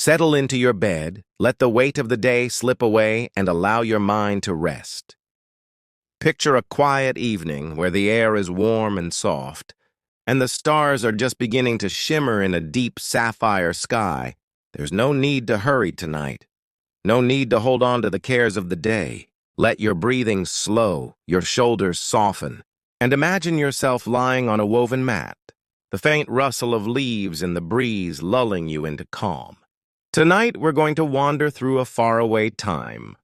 Settle into your bed, let the weight of the day slip away, and allow your mind to rest. Picture a quiet evening where the air is warm and soft, and the stars are just beginning to shimmer in a deep sapphire sky. There's no need to hurry tonight. No need to hold on to the cares of the day. Let your breathing slow, your shoulders soften, and imagine yourself lying on a woven mat, the faint rustle of leaves in the breeze lulling you into calm. Tonight, we're going to wander through a faraway time,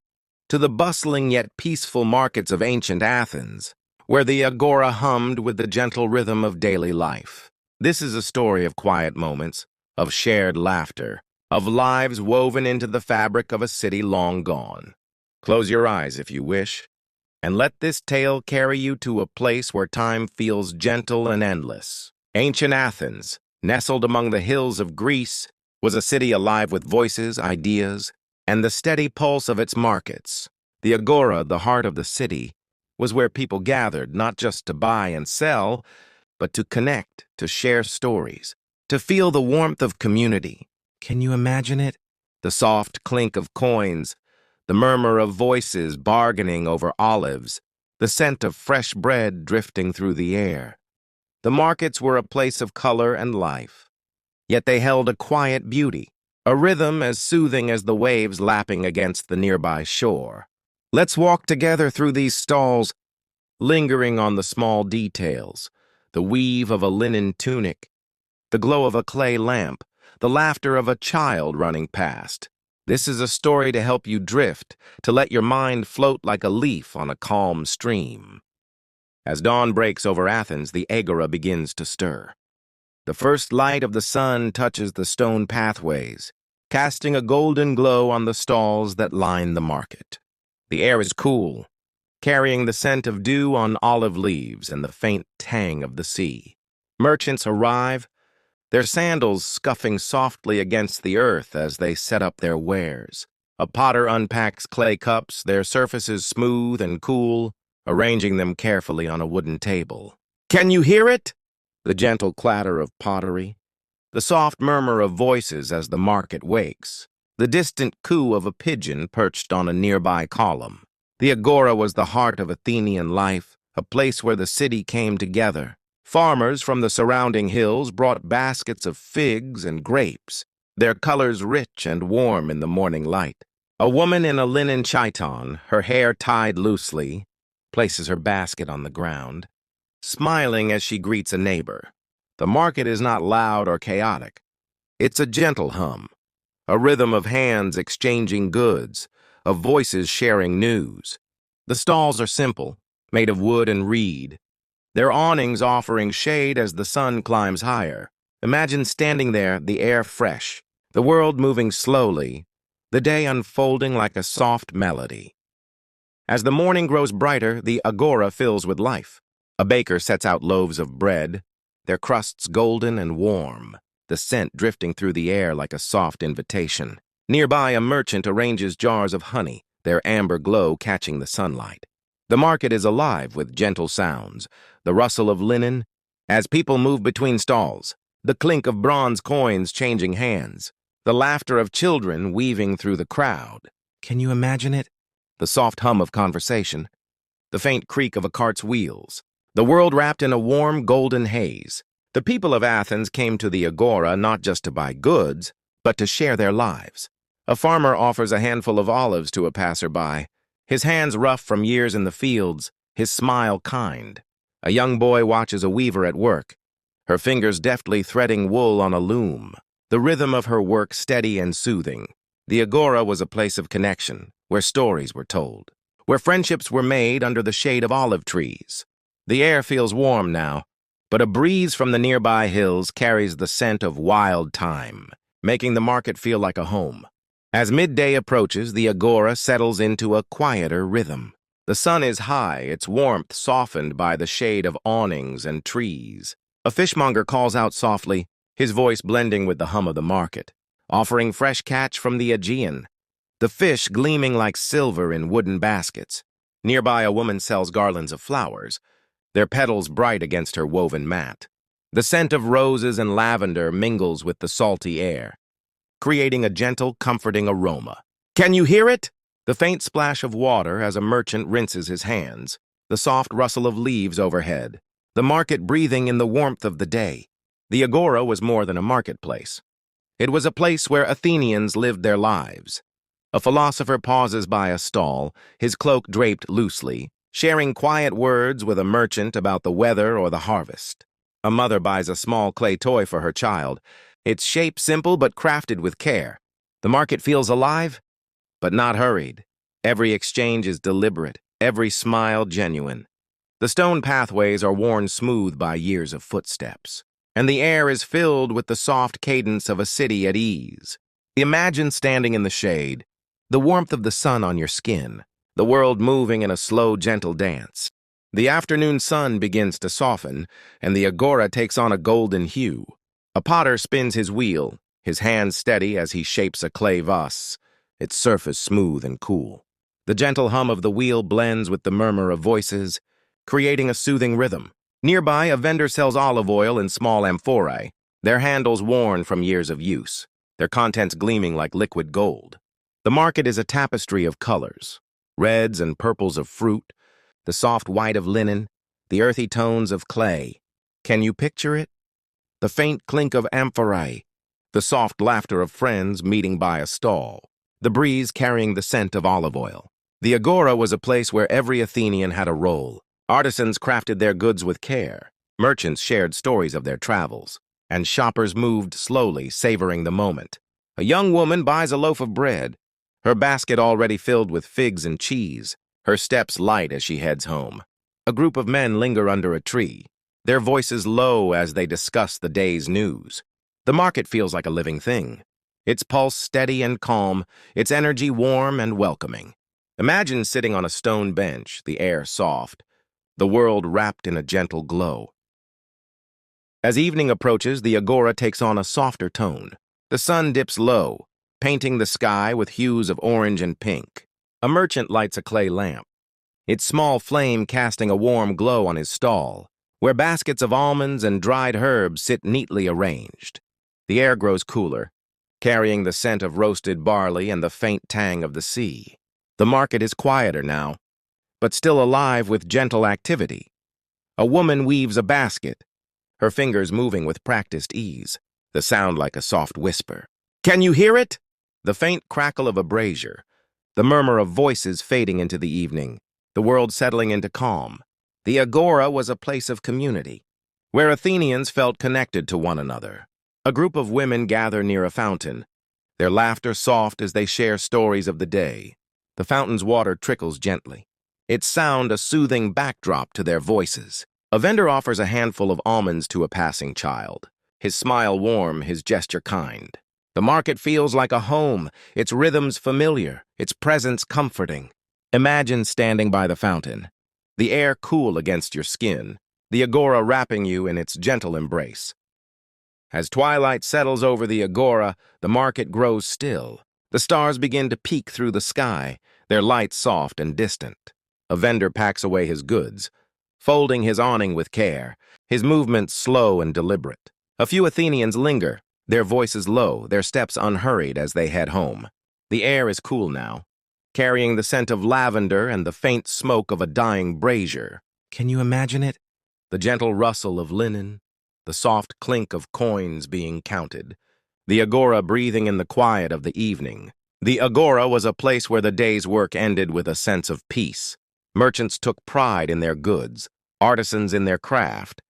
to the bustling yet peaceful markets of ancient Athens, where the agora hummed with the gentle rhythm of daily life. This is a story of quiet moments, of shared laughter, of lives woven into the fabric of a city long gone. Close your eyes if you wish, and let this tale carry you to a place where time feels gentle and endless. Ancient Athens, nestled among the hills of Greece, was a city alive with voices, ideas, and the steady pulse of its markets. The agora, the heart of the city, was where people gathered not just to buy and sell, but to connect, to share stories, to feel the warmth of community. Can you imagine it? The soft clink of coins, the murmur of voices bargaining over olives, the scent of fresh bread drifting through the air. The markets were a place of color and life, yet they held a quiet beauty, a rhythm as soothing as the waves lapping against the nearby shore. Let's walk together through these stalls, lingering on the small details, the weave of a linen tunic, the glow of a clay lamp, the laughter of a child running past. This is a story to help you drift, to let your mind float like a leaf on a calm stream. As dawn breaks over Athens, the agora begins to stir. The first light of the sun touches the stone pathways, casting a golden glow on the stalls that line the market. The air is cool, carrying the scent of dew on olive leaves and the faint tang of the sea. Merchants arrive, their sandals scuffing softly against the earth as they set up their wares. A potter unpacks clay cups, their surfaces smooth and cool, arranging them carefully on a wooden table. Can you hear it? The gentle clatter of pottery, the soft murmur of voices as the market wakes, the distant coo of a pigeon perched on a nearby column. The agora was the heart of Athenian life, a place where the city came together. Farmers from the surrounding hills brought baskets of figs and grapes, their colors rich and warm in the morning light. A woman in a linen chiton, her hair tied loosely, places her basket on the ground, smiling as she greets a neighbor. The market is not loud or chaotic. It's a gentle hum, a rhythm of hands exchanging goods, of voices sharing news. The stalls are simple, made of wood and reed, their awnings offering shade as the sun climbs higher. Imagine standing there, the air fresh, the world moving slowly, the day unfolding like a soft melody. As the morning grows brighter, the agora fills with life. A baker sets out loaves of bread, their crusts golden and warm, the scent drifting through the air like a soft invitation. Nearby, a merchant arranges jars of honey, their amber glow catching the sunlight. The market is alive with gentle sounds, the rustle of linen as people move between stalls, the clink of bronze coins changing hands, the laughter of children weaving through the crowd. Can you imagine it? The soft hum of conversation, the faint creak of a cart's wheels, the world wrapped in a warm golden haze. The people of Athens came to the agora not just to buy goods, but to share their lives. A farmer offers a handful of olives to a passerby, his hands rough from years in the fields, his smile kind. A young boy watches a weaver at work, her fingers deftly threading wool on a loom, the rhythm of her work steady and soothing. The agora was a place of connection, where stories were told, where friendships were made under the shade of olive trees. The air feels warm now, but a breeze from the nearby hills carries the scent of wild thyme, making the market feel like a home. As midday approaches, the agora settles into a quieter rhythm. The sun is high, its warmth softened by the shade of awnings and trees. A fishmonger calls out softly, his voice blending with the hum of the market, offering fresh catch from the Aegean, the fish gleaming like silver in wooden baskets. Nearby, a woman sells garlands of flowers, their petals bright against her woven mat. The scent of roses and lavender mingles with the salty air. creating a gentle, comforting aroma. Can you hear it? The faint splash of water as a merchant rinses his hands, the soft rustle of leaves overhead, the market breathing in the warmth of the day. The agora was more than a marketplace. It was a place where Athenians lived their lives. A philosopher pauses by a stall, his cloak draped loosely, sharing quiet words with a merchant about the weather or the harvest. A mother buys a small clay toy for her child, its shape simple but crafted with care. The market feels alive, but not hurried. Every exchange is deliberate, every smile genuine. The stone pathways are worn smooth by years of footsteps, and the air is filled with the soft cadence of a city at ease. Imagine standing in the shade, the warmth of the sun on your skin, the world moving in a slow, gentle dance. The afternoon sun begins to soften, and the agora takes on a golden hue. A potter spins his wheel, his hands steady as he shapes a clay vase, its surface smooth and cool. The gentle hum of the wheel blends with the murmur of voices, creating a soothing rhythm. Nearby, a vendor sells olive oil in small amphorae, their handles worn from years of use, their contents gleaming like liquid gold. The market is a tapestry of colors, reds and purples of fruit, the soft white of linen, the earthy tones of clay. Can you picture it? The faint clink of amphorae, the soft laughter of friends meeting by a stall, the breeze carrying the scent of olive oil. The agora was a place where every Athenian had a role. Artisans crafted their goods with care, merchants shared stories of their travels, and shoppers moved slowly, savoring the moment. A young woman buys a loaf of bread, her basket already filled with figs and cheese, her steps light as she heads home. A group of men linger under a tree, their voices low as they discuss the day's news. The market feels like a living thing, its pulse steady and calm, its energy warm and welcoming. Imagine sitting on a stone bench, the air soft, the world wrapped in a gentle glow. As evening approaches, the agora takes on a softer tone. The sun dips low, painting the sky with hues of orange and pink. A merchant lights a clay lamp, its small flame casting a warm glow on his stall, where baskets of almonds and dried herbs sit neatly arranged. The air grows cooler, carrying the scent of roasted barley and the faint tang of the sea. The market is quieter now, but still alive with gentle activity. A woman weaves a basket, her fingers moving with practiced ease, the sound like a soft whisper. Can you hear it? The faint crackle of a brazier, the murmur of voices fading into the evening, the world settling into calm. The agora was a place of community, where Athenians felt connected to one another. A group of women gather near a fountain, their laughter soft as they share stories of the day. The fountain's water trickles gently, its sound a soothing backdrop to their voices. A vendor offers a handful of almonds to a passing child, his smile warm, his gesture kind. The market feels like a home, its rhythms familiar, its presence comforting. Imagine standing by the fountain, the air cool against your skin, the agora wrapping you in its gentle embrace. As twilight settles over the agora, the market grows still. The stars begin to peek through the sky, their light soft and distant. A vendor packs away his goods, folding his awning with care, his movements slow and deliberate. A few Athenians linger, their voices low, their steps unhurried as they head home. The air is cool now, carrying the scent of lavender and the faint smoke of a dying brazier. Can you imagine it? The gentle rustle of linen, the soft clink of coins being counted, the agora breathing in the quiet of the evening. The agora was a place where the day's work ended with a sense of peace. Merchants took pride in their goods, artisans in their craft,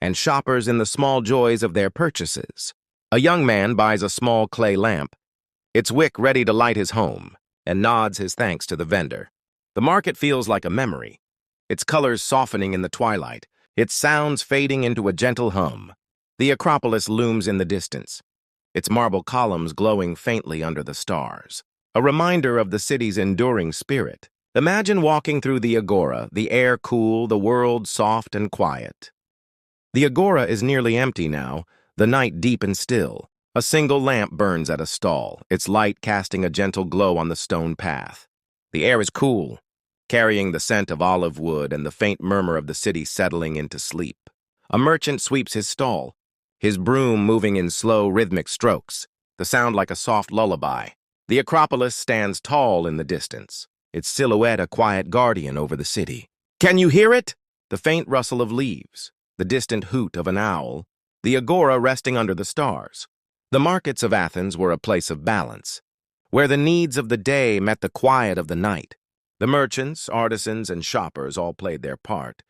and shoppers in the small joys of their purchases. A young man buys a small clay lamp, its wick ready to light his home, and nods his thanks to the vendor. The market feels like a memory, its colors softening in the twilight, its sounds fading into a gentle hum. The Acropolis looms in the distance, its marble columns glowing faintly under the stars, a reminder of the city's enduring spirit. Imagine walking through the agora, the air cool, the world soft and quiet. The agora is nearly empty now, the night deep and still. A single lamp burns at a stall, its light casting a gentle glow on the stone path. The air is cool, carrying the scent of olive wood and the faint murmur of the city settling into sleep. A merchant sweeps his stall, his broom moving in slow, rhythmic strokes. the sound like a soft lullaby. The Acropolis stands tall in the distance, its silhouette a quiet guardian over the city. Can you hear it? The faint rustle of leaves, the distant hoot of an owl, the agora resting under the stars. The markets of Athens were a place of balance, where the needs of the day met the quiet of the night. The merchants, artisans, and shoppers all played their part,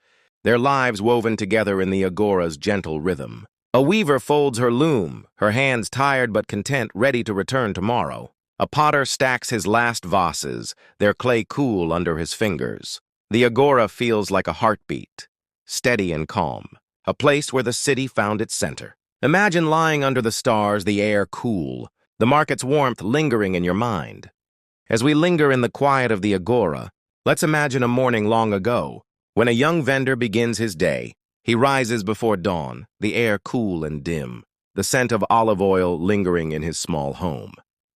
their lives woven together in the agora's gentle rhythm. A weaver folds her loom, her hands tired but content, ready to return tomorrow. A potter stacks his last vases, their clay cool under his fingers. The agora feels like a heartbeat, steady and calm, a place where the city found its center. Imagine lying under the stars, the air cool, the market's warmth lingering in your mind. As we linger in the quiet of the agora, let's imagine a morning long ago, when a young vendor begins his day. He rises before dawn, the air cool and dim, the scent of olive oil lingering in his small home.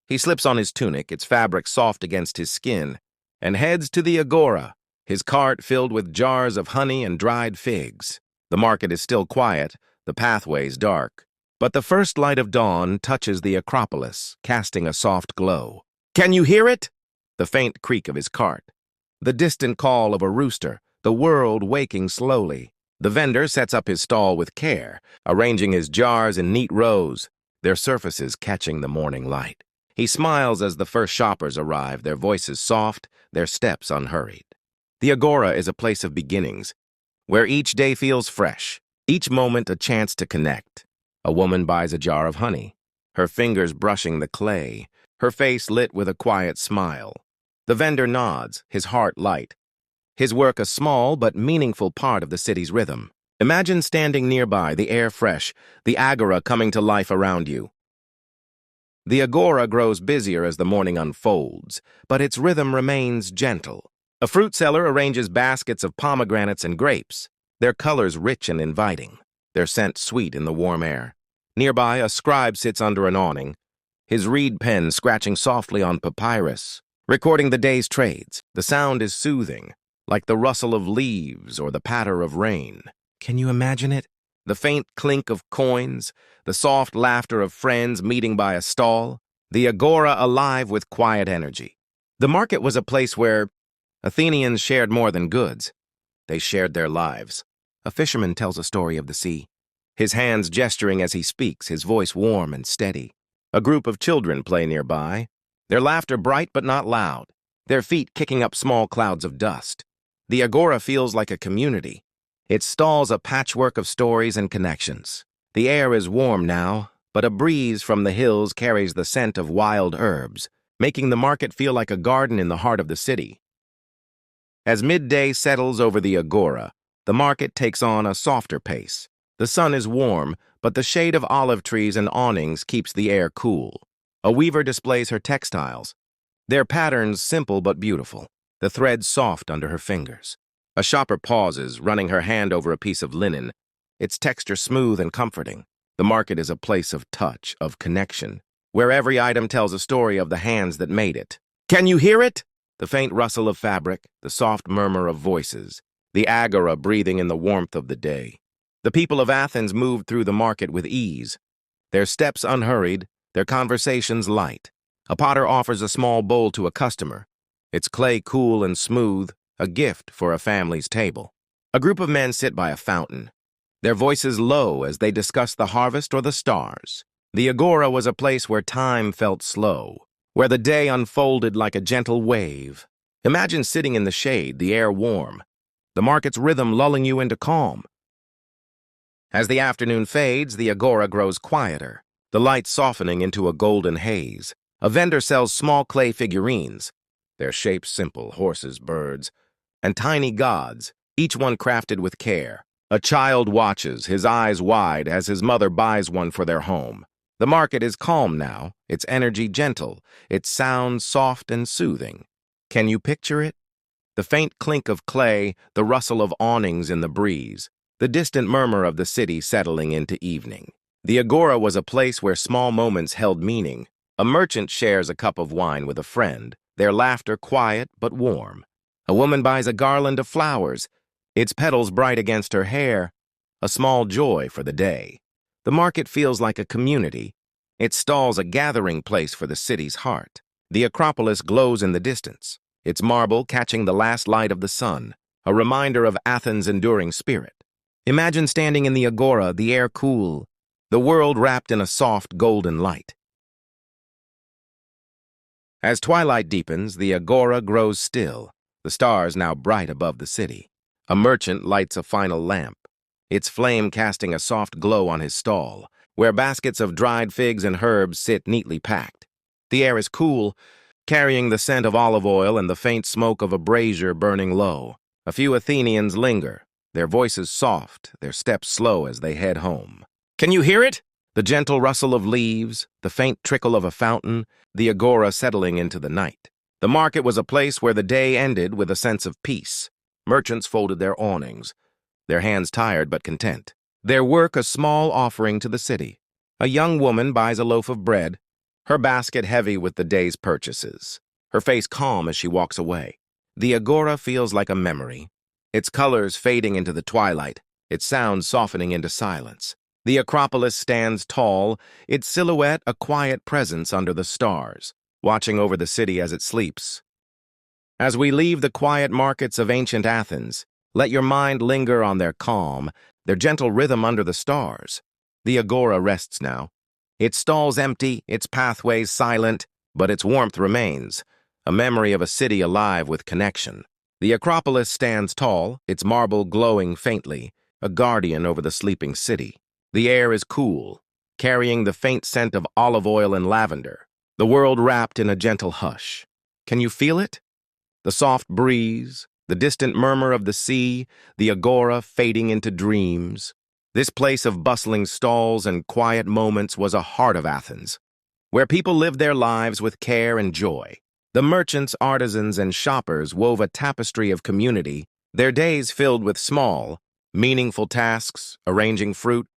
He slips on his tunic, its fabric soft against his skin, and heads to the agora, his cart filled with jars of honey and dried figs. The market is still quiet, the pathways dark, but the first light of dawn touches the Acropolis, casting a soft glow. Can you hear it? The faint creak of his cart, the distant call of a rooster, the world waking slowly. The vendor sets up his stall with care, arranging his jars in neat rows, their surfaces catching the morning light. He smiles as the first shoppers arrive, their voices soft, their steps unhurried. The agora is a place of beginnings, where each day feels fresh, each moment a chance to connect. A woman buys a jar of honey, her fingers brushing the clay, her face lit with a quiet smile. The vendor nods, his heart light, his work a small but meaningful part of the city's rhythm. Imagine standing nearby, the air fresh, the agora coming to life around you. The agora grows busier as the morning unfolds, but its rhythm remains gentle. A fruit seller arranges baskets of pomegranates and grapes, their colors rich and inviting, their scent sweet in the warm air. Nearby, a scribe sits under an awning, his reed pen scratching softly on papyrus, recording the day's trades. The sound is soothing, like the rustle of leaves or the patter of rain. Can you imagine it? The faint clink of coins, the soft laughter of friends meeting by a stall, the agora alive with quiet energy. The market was a place where Athenians shared more than goods. They shared their lives. A fisherman tells a story of the sea, his hands gesturing as he speaks, his voice warm and steady. A group of children play nearby, their laughter bright but not loud, their feet kicking up small clouds of dust. The agora feels like a community. Its stalls a patchwork of stories and connections. The air is warm now, but a breeze from the hills carries the scent of wild herbs, making the market feel like a garden in the heart of the city. As midday settles over the agora, the market takes on a softer pace. The sun is warm, but the shade of olive trees and awnings keeps the air cool. A weaver displays her textiles, their patterns simple but beautiful, the threads soft under her fingers. A shopper pauses, running her hand over a piece of linen, its texture smooth and comforting. The market is a place of touch, of connection, where every item tells a story of the hands that made it. Can you hear it? The faint rustle of fabric, the soft murmur of voices, the agora breathing in the warmth of the day. The people of Athens moved through the market with ease, their steps unhurried, their conversations light. A potter offers a small bowl to a customer, its clay cool and smooth, a gift for a family's table. A group of men sit by a fountain, their voices low as they discuss the harvest or the stars. The agora was a place where time felt slow, where the day unfolded like a gentle wave. Imagine sitting in the shade, the air warm, the market's rhythm lulling you into calm. As the afternoon fades, the agora grows quieter, the light softening into a golden haze. A vendor sells small clay figurines, their shapes simple, horses, birds, and tiny gods, each one crafted with care. A child watches, his eyes wide, as his mother buys one for their home. The market is calm now, its energy gentle, its sound soft and soothing. Can you picture it? The faint clink of clay, the rustle of awnings in the breeze, the distant murmur of the city settling into evening. The agora was a place where small moments held meaning. A merchant shares a cup of wine with a friend, their laughter quiet but warm. A woman buys a garland of flowers, its petals bright against her hair, a small joy for the day. The market feels like a community, Its stalls a gathering place for the city's heart. The Acropolis glows in the distance, its marble catching the last light of the sun, a reminder of Athens' enduring spirit. Imagine standing in the agora, the air cool, the world wrapped in a soft golden light. As twilight deepens, the agora grows still, the stars now bright above the city. A merchant lights a final lamp, its flame casting a soft glow on his stall, where baskets of dried figs and herbs sit neatly packed. The air is cool, carrying the scent of olive oil and the faint smoke of a brazier burning low. A few Athenians linger, their voices soft, their steps slow as they head home. Can you hear it? The gentle rustle of leaves, the faint trickle of a fountain, the agora settling into the night. The market was a place where the day ended with a sense of peace. Merchants folded their awnings, their hands tired but content. Their work a small offering to the city. A young woman buys a loaf of bread, her basket heavy with the day's purchases, her face calm as she walks away. The agora feels like a memory, its colors fading into the twilight, its sounds softening into silence. The Acropolis stands tall, its silhouette a quiet presence under the stars, watching over the city as it sleeps. As we leave the quiet markets of ancient Athens, let your mind linger on their calm, their gentle rhythm under the stars. The agora rests now. Its stalls empty, its pathways silent, but its warmth remains, a memory of a city alive with connection. The Acropolis stands tall, its marble glowing faintly, a guardian over the sleeping city. The air is cool, carrying the faint scent of olive oil and lavender, the world wrapped in a gentle hush. Can you feel it? The soft breeze, the distant murmur of the sea, the agora fading into dreams. This place of bustling stalls and quiet moments was a heart of Athens, where people lived their lives with care and joy. The merchants, artisans, and shoppers wove a tapestry of community, their days filled with small, meaningful tasks, arranging fruit,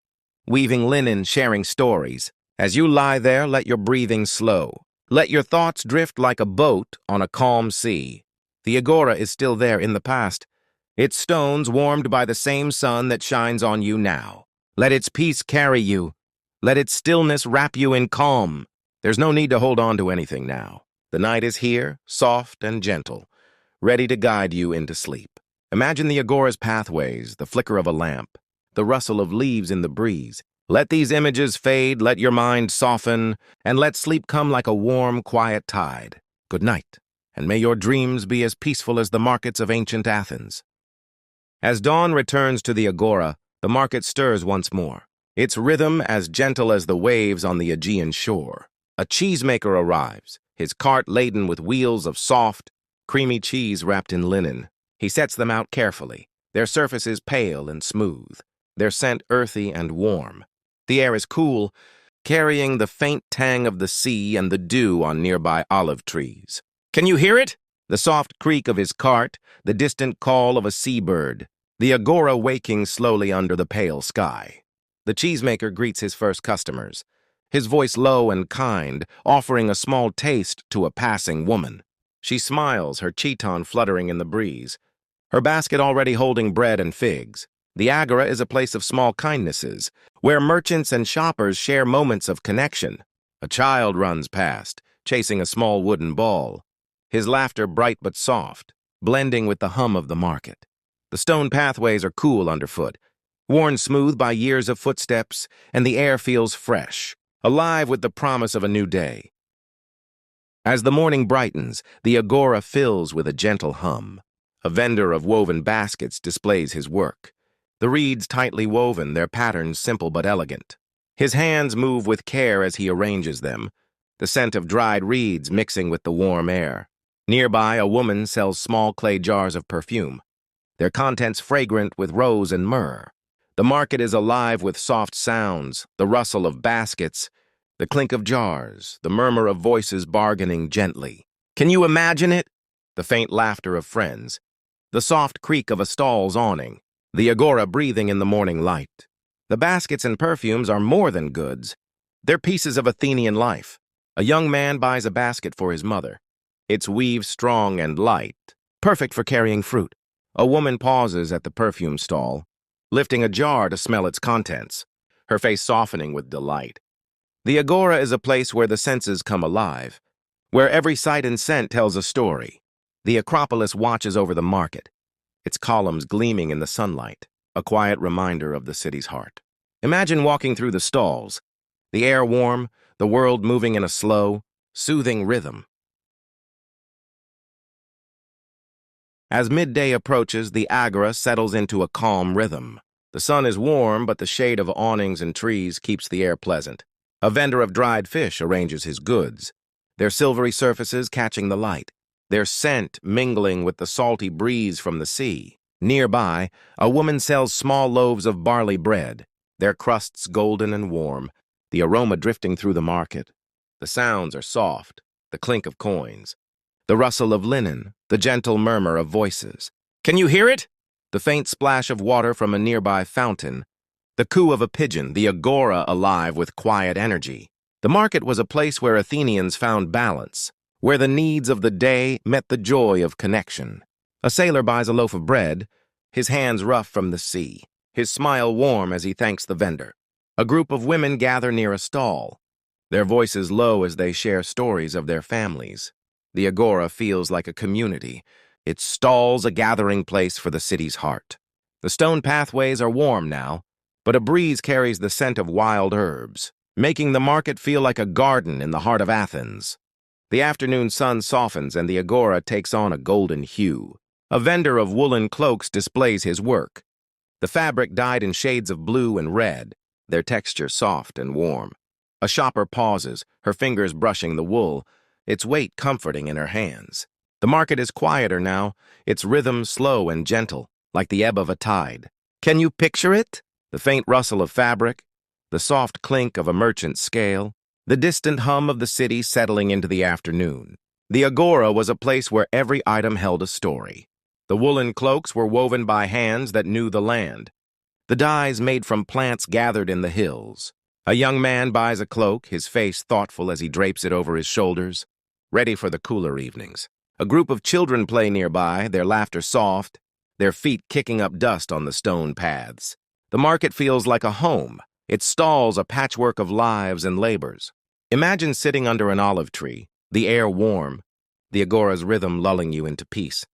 weaving linen, sharing stories. As you lie there, let your breathing slow. Let your thoughts drift like a boat on a calm sea. The agora is still there in the past, its stones warmed by the same sun that shines on you now. Let its peace carry you. Let its stillness wrap you in calm. There's no need to hold on to anything now. The night is here, soft and gentle, ready to guide you into sleep. Imagine the agora's pathways, the flicker of a lamp, the rustle of leaves in the breeze. Let these images fade, let your mind soften, and let sleep come like a warm, quiet tide. Good night, and may your dreams be as peaceful as the markets of ancient Athens. As dawn returns to the agora, the market stirs once more, its rhythm as gentle as the waves on the Aegean shore. A cheesemaker arrives, his cart laden with wheels of soft, creamy cheese wrapped in linen. He sets them out carefully, their surfaces pale and smooth, their scent earthy and warm. The air is cool, carrying the faint tang of the sea and the dew on nearby olive trees. Can you hear it? The soft creak of his cart, the distant call of a seabird, the agora waking slowly under the pale sky. The cheesemaker greets his first customers, his voice low and kind, offering a small taste to a passing woman. She smiles, her chiton fluttering in the breeze, her basket already holding bread and figs. The agora is a place of small kindnesses, where merchants and shoppers share moments of connection. A child runs past, chasing a small wooden ball, his laughter bright but soft, blending with the hum of the market. The stone pathways are cool underfoot, worn smooth by years of footsteps, and the air feels fresh, alive with the promise of a new day. As the morning brightens, the agora fills with a gentle hum. A vendor of woven baskets displays his work. The reeds tightly woven, their patterns simple but elegant. His hands move with care as he arranges them, the scent of dried reeds mixing with the warm air. Nearby, a woman sells small clay jars of perfume, their contents fragrant with rose and myrrh. The market is alive with soft sounds, the rustle of baskets, the clink of jars, the murmur of voices bargaining gently. Can you imagine it? The faint laughter of friends, the soft creak of a stall's awning, the agora breathing in the morning light. The baskets and perfumes are more than goods. They're pieces of Athenian life. A young man buys a basket for his mother. Its weave strong and light, perfect for carrying fruit. A woman pauses at the perfume stall, lifting a jar to smell its contents, her face softening with delight. The agora is a place where the senses come alive, where every sight and scent tells a story. The Acropolis watches over the market, its columns gleaming in the sunlight, a quiet reminder of the city's heart. Imagine walking through the stalls, the air warm, the world moving in a slow, soothing rhythm. As midday approaches, the agora settles into a calm rhythm. The sun is warm, but the shade of awnings and trees keeps the air pleasant. A vendor of dried fish arranges his goods, their silvery surfaces catching the light, their scent mingling with the salty breeze from the sea. Nearby, a woman sells small loaves of barley bread, their crusts golden and warm, the aroma drifting through the market. The sounds are soft, the clink of coins, the rustle of linen, the gentle murmur of voices. Can you hear it? The faint splash of water from a nearby fountain, the coo of a pigeon, the agora alive with quiet energy. The market was a place where Athenians found balance, where the needs of the day met the joy of connection. A sailor buys a loaf of bread, his hands rough from the sea, his smile warm as he thanks the vendor. A group of women gather near a stall, their voices low as they share stories of their families. The agora feels like a community, its stalls a gathering place for the city's heart. The stone pathways are warm now, but a breeze carries the scent of wild herbs, making the market feel like a garden in the heart of Athens. The afternoon sun softens and the agora takes on a golden hue. A vendor of woolen cloaks displays his work. The fabric dyed in shades of blue and red, their texture soft and warm. A shopper pauses, her fingers brushing the wool, its weight comforting in her hands. The market is quieter now, its rhythm slow and gentle, like the ebb of a tide. Can you picture it? The faint rustle of fabric, the soft clink of a merchant's scale, the distant hum of the city settling into the afternoon. The agora was a place where every item held a story. The woolen cloaks were woven by hands that knew the land. The dyes made from plants gathered in the hills. A young man buys a cloak, his face thoughtful as he drapes it over his shoulders, ready for the cooler evenings. A group of children play nearby, their laughter soft, their feet kicking up dust on the stone paths. The market feels like a home, its stalls a patchwork of lives and labors. Imagine sitting under an olive tree, the air warm, the agora's rhythm lulling you into peace.